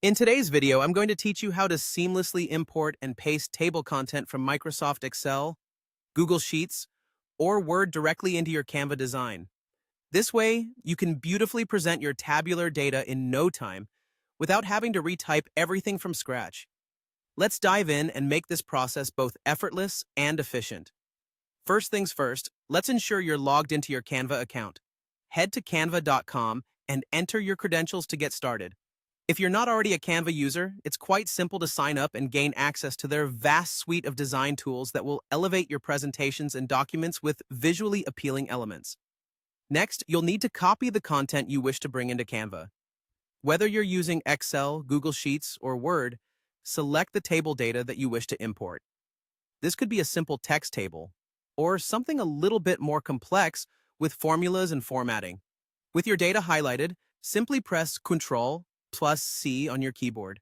In today's video, I'm going to teach you how to seamlessly import and paste table content from Microsoft Excel, Google Sheets, or Word directly into your Canva design. This way, you can beautifully present your tabular data in no time without having to retype everything from scratch. Let's dive in and make this process both effortless and efficient. First things first, let's ensure you're logged into your Canva account. Head to canva.com and enter your credentials to get started. If you're not already a Canva user, it's quite simple to sign up and gain access to their vast suite of design tools that will elevate your presentations and documents with visually appealing elements. Next, you'll need to copy the content you wish to bring into Canva. Whether you're using Excel, Google Sheets, or Word, select the table data that you wish to import. This could be a simple text table, or something a little bit more complex with formulas and formatting. With your data highlighted, simply press Ctrl+C on your keyboard.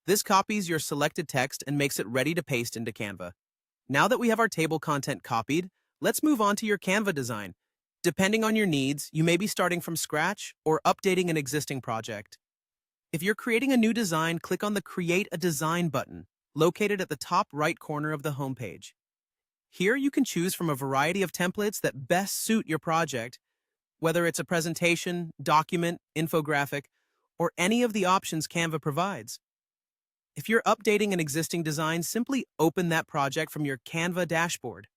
This copies your selected text and makes it ready to paste into Canva. Now that we have our table content copied, let's move on to your Canva design. Depending on your needs, you may be starting from scratch or updating an existing project. If you're creating a new design, click on the Create a Design button, located at the top right corner of the homepage. Here you can choose from a variety of templates that best suit your project, whether it's a presentation, document, infographic, or any of the options Canva provides. If you're updating an existing design, simply open that project from your Canva dashboard.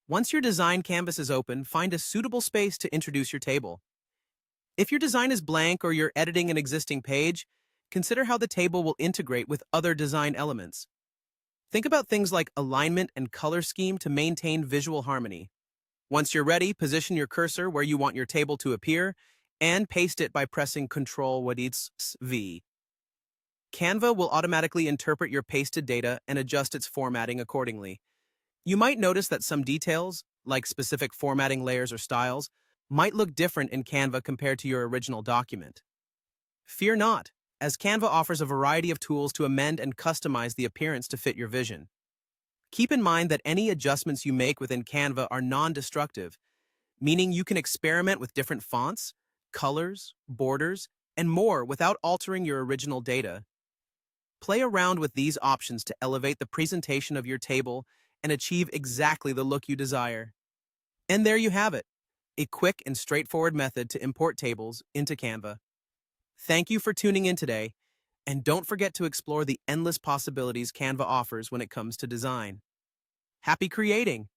Once your design canvas is open, find a suitable space to introduce your table. If your design is blank or you're editing an existing page, consider how the table will integrate with other design elements. Think about things like alignment and color scheme to maintain visual harmony. Once you're ready, position your cursor where you want your table to appear and paste it by pressing Ctrl+V. Canva will automatically interpret your pasted data and adjust its formatting accordingly. You might notice that some details, like specific formatting layers or styles, might look different in Canva compared to your original document. Fear not, as Canva offers a variety of tools to amend and customize the appearance to fit your vision. Keep in mind that any adjustments you make within Canva are non-destructive, meaning you can experiment with different fonts, colors, borders, and more without altering your original data. Play around with these options to elevate the presentation of your table and achieve exactly the look you desire. And there you have it, a quick and straightforward method to import tables into Canva. Thank you for tuning in today, and don't forget to explore the endless possibilities Canva offers when it comes to design. Happy creating!